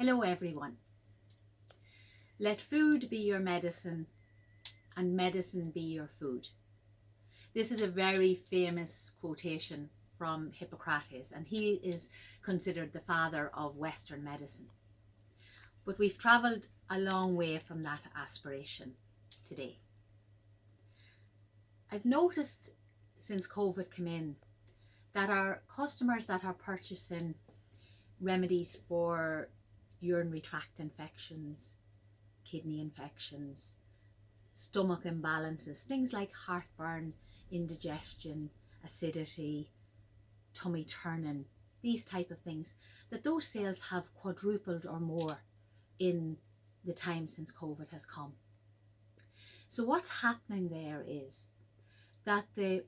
Hello everyone. Let food be your medicine and medicine be your food. This is a very famous quotation from Hippocrates, and he is considered the father of Western medicine. But we've travelled a long way from that aspiration today. I've noticed since COVID came in that our customers that are purchasing remedies for urinary tract infections, kidney infections, stomach imbalances, things like heartburn, indigestion, acidity, tummy turning, these type of things, that those sales have quadrupled or more in the time since COVID has come. So what's happening there is that the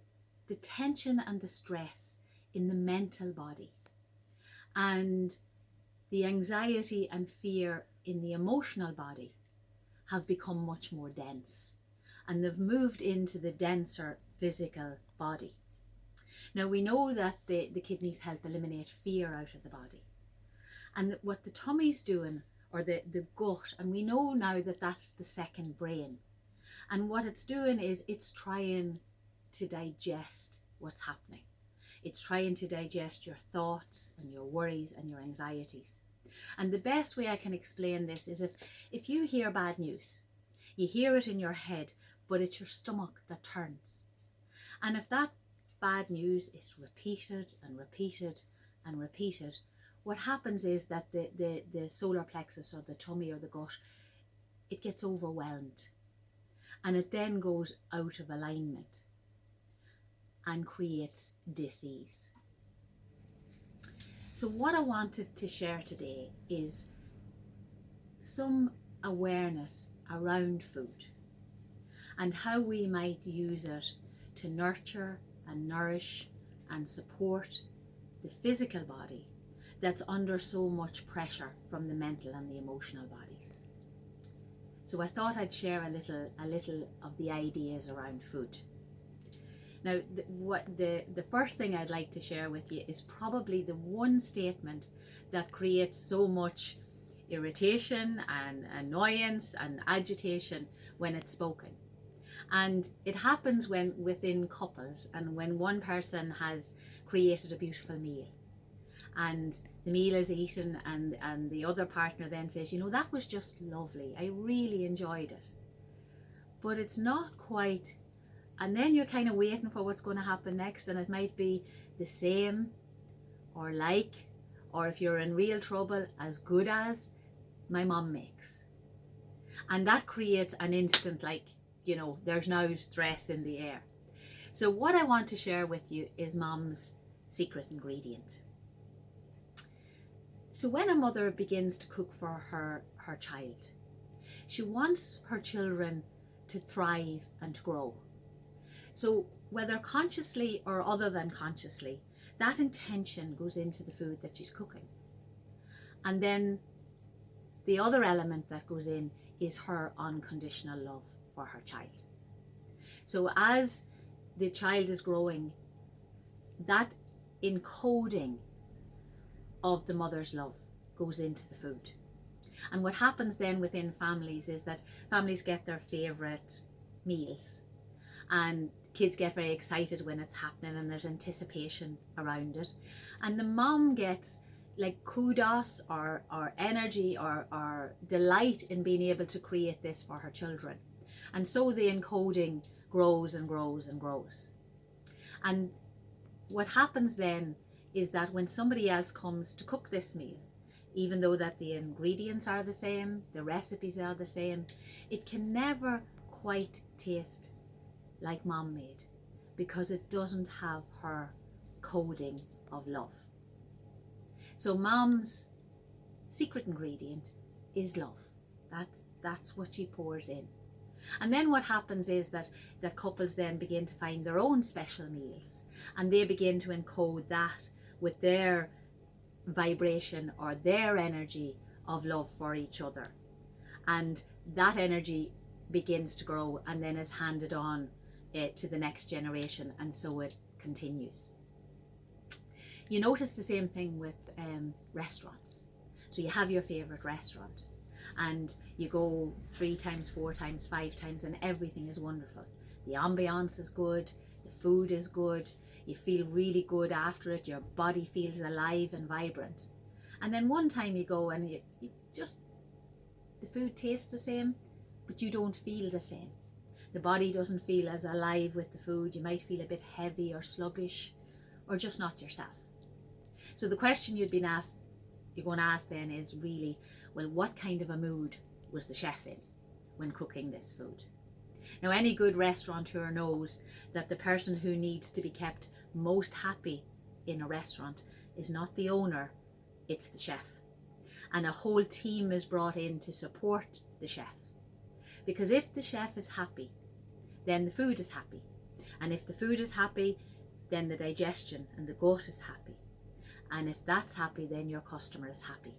tension and the stress in the mental body and the anxiety and fear in the emotional body have become much more dense, and they've moved into the denser physical body. Now we know that the kidneys help eliminate fear out of the body, and what the tummy's doing, or the gut, and we know now that that's the second brain, and what it's doing is it's trying to digest what's happening. It's trying to digest your thoughts and your worries and your anxieties. And the best way I can explain this is if you hear bad news, you hear it in your head, but it's your stomach that turns. And if that bad news is repeated and repeated and repeated, what happens is that the solar plexus, or the tummy or the gut, it gets overwhelmed, and it then goes out of alignment and creates disease. So what I wanted to share today is some awareness around food and how we might use it to nurture and nourish and support the physical body that's under so much pressure from the mental and the emotional bodies. So I thought I'd share a little of the ideas around food. Now, the first thing I'd like to share with you is probably the one statement that creates so much irritation and annoyance and agitation when it's spoken. And it happens within couples, and when one person has created a beautiful meal and the meal is eaten, and the other partner then says, you know, that was just lovely, I really enjoyed it. But it's not quite. And then you're kind of waiting for what's going to happen next, and it might be the same or like, or if you're in real trouble, as good as my mum makes. And that creates an instant, like, you know, there's now stress in the air. So what I want to share with you is Mum's secret ingredient. So when a mother begins to cook for her child, she wants her children to thrive and to grow. So whether consciously or other than consciously, that intention goes into the food that she's cooking. And then the other element that goes in is her unconditional love for her child. So as the child is growing, that encoding of the mother's love goes into the food. And what happens then within families is that families get their favourite meals, and kids get very excited when it's happening, and there's anticipation around it, and the mom gets like kudos or energy or delight in being able to create this for her children. And so the encoding grows and grows and grows. And what happens then is that when somebody else comes to cook this meal, even though that the ingredients are the same, the recipes are the same, it can never quite taste like Mom made, because it doesn't have her coding of love. So Mom's secret ingredient is love. That's what she pours in. And then what happens is that the couples then begin to find their own special meals, and they begin to encode that with their vibration or their energy of love for each other. And that energy begins to grow and then is handed on to the next generation, and so it continues. You notice the same thing with restaurants. So you have your favourite restaurant and you go 3 times, 4 times, 5 times, and everything is wonderful. The ambiance is good, the food is good, you feel really good after it, your body feels alive and vibrant. And then one time you go and you just, the food tastes the same, but you don't feel the same. The body doesn't feel as alive with the food. You might feel a bit heavy or sluggish or just not yourself. So the question you're going to ask then is really, well, what kind of a mood was the chef in when cooking this food? Now, any good restaurateur knows that the person who needs to be kept most happy in a restaurant is not the owner, it's the chef. And a whole team is brought in to support the chef. Because if the chef is happy, then the food is happy. And if the food is happy, then the digestion and the gut is happy. And if that's happy, then your customer is happy.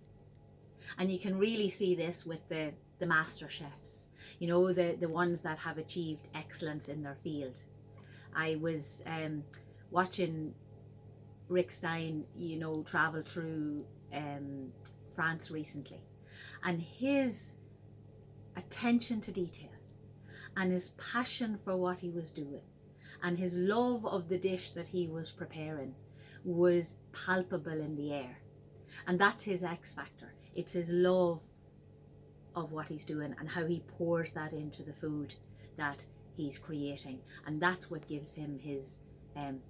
And you can really see this with the master chefs, you know, the ones that have achieved excellence in their field. I was watching Rick Stein, you know, travel through France recently, and his attention to detail and his passion for what he was doing and his love of the dish that he was preparing was palpable in the air. And that's his X factor. It's his love of what he's doing and how he pours that into the food that he's creating. And that's what gives him his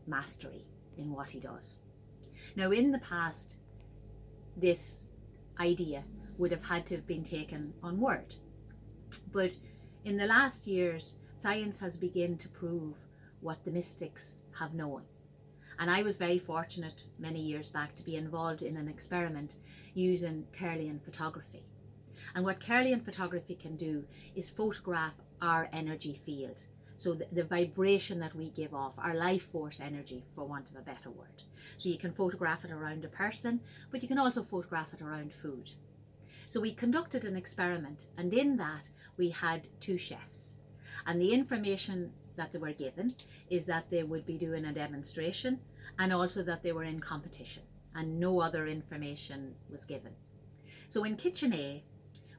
mastery in what he does. Now, in the past, this idea would have had to have been taken on word. But in the last years, science has begun to prove what the mystics have known. And I was very fortunate many years back to be involved in an experiment using Kirlian photography. And what Kirlian photography can do is photograph our energy field. So the vibration that we give off, our life force energy, for want of a better word. So you can photograph it around a person, but you can also photograph it around food. So we conducted an experiment, and in that we had 2 chefs. And the information that they were given is that they would be doing a demonstration and also that they were in competition, and no other information was given. So in Kitchen A,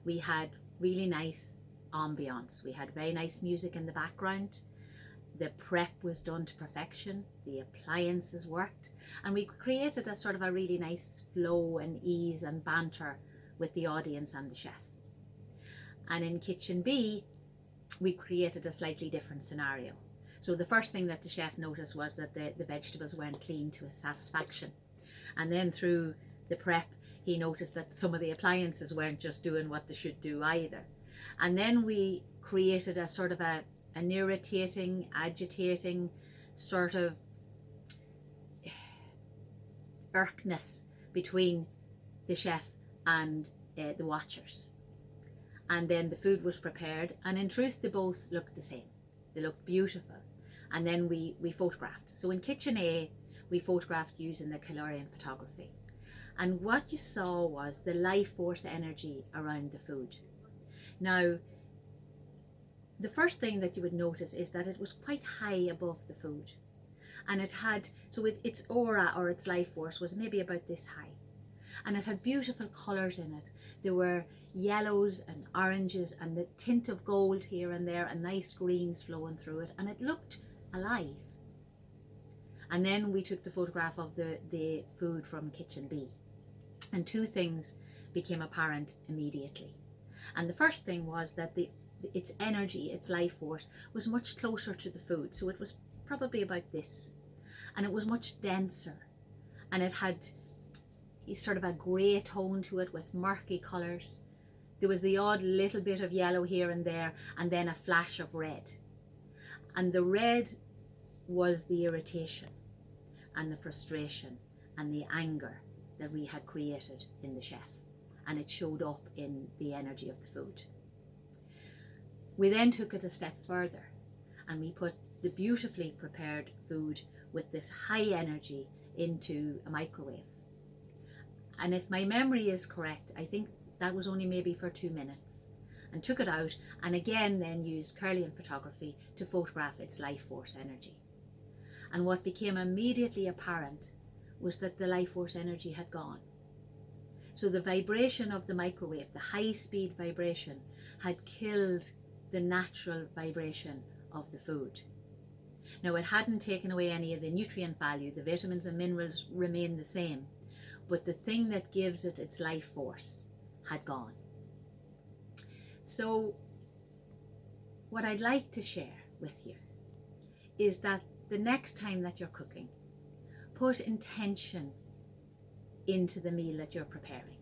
we had really nice ambience. We had very nice music in the background. The prep was done to perfection. The appliances worked. And we created a sort of a really nice flow and ease and banter with the audience and the chef. And in Kitchen B, we created a slightly different scenario. So the first thing that the chef noticed was that the vegetables weren't clean to his satisfaction. And then through the prep, he noticed that some of the appliances weren't just doing what they should do either. And then we created a sort of an irritating, agitating sort of irkness between the chef and the watchers. And then the food was prepared, and in truth they both looked the same. They looked beautiful. And then we photographed. So in Kitchen A, we photographed using the Kirlian photography. And what you saw was the life force energy around the food. Now, the first thing that you would notice is that it was quite high above the food. And it had, so its aura or its life force was maybe about this high. And it had beautiful colours in it. There were yellows and oranges and the tint of gold here and there and nice greens flowing through it. And it looked alive. And then we took the photograph of the food from Kitchen B. And 2 things became apparent immediately. And the first thing was that its energy, its life force, was much closer to the food. So it was probably about this. And it was much denser. And it had sort of a grey tone to it with murky colours. There was the odd little bit of yellow here and there, and then a flash of red. And the red was the irritation and the frustration and the anger that we had created in the chef. And it showed up in the energy of the food. We then took it a step further and we put the beautifully prepared food with this high energy into a microwave. And if my memory is correct, I think that was only maybe for 2 minutes, and took it out and again then used Kirlian photography to photograph its life force energy. And what became immediately apparent was that the life force energy had gone. So the vibration of the microwave, the high-speed vibration, had killed the natural vibration of the food. Now, it hadn't taken away any of the nutrient value. The vitamins and minerals remain the same, but the thing that gives it its life force had gone. So what I'd like to share with you is that the next time that you're cooking, put intention into the meal that you're preparing,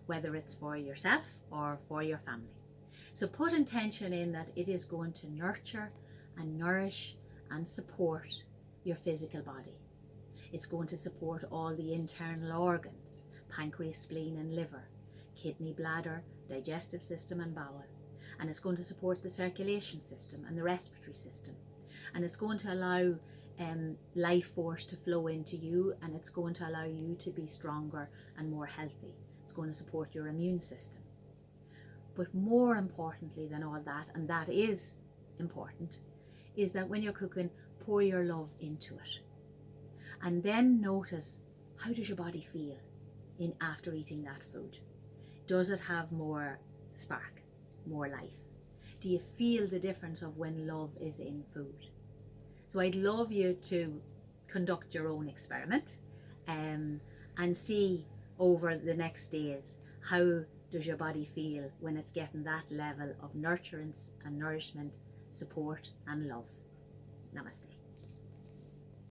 whether it's for yourself or for your family. So put intention in that it is going to nurture and nourish and support your physical body. It's going to support all the internal organs, pancreas, spleen and liver, kidney, bladder, digestive system and bowel. And it's going to support the circulation system and the respiratory system. And it's going to allow life force to flow into you, and it's going to allow you to be stronger and more healthy. It's going to support your immune system. But more importantly than all that, and that is important, is that when you're cooking, pour your love into it. And then notice, how does your body feel after eating that food? Does it have more spark, more life? Do you feel the difference of when love is in food? So I'd love you to conduct your own experiment and see over the next days, how does your body feel when it's getting that level of nurturance and nourishment, support and love. Namaste.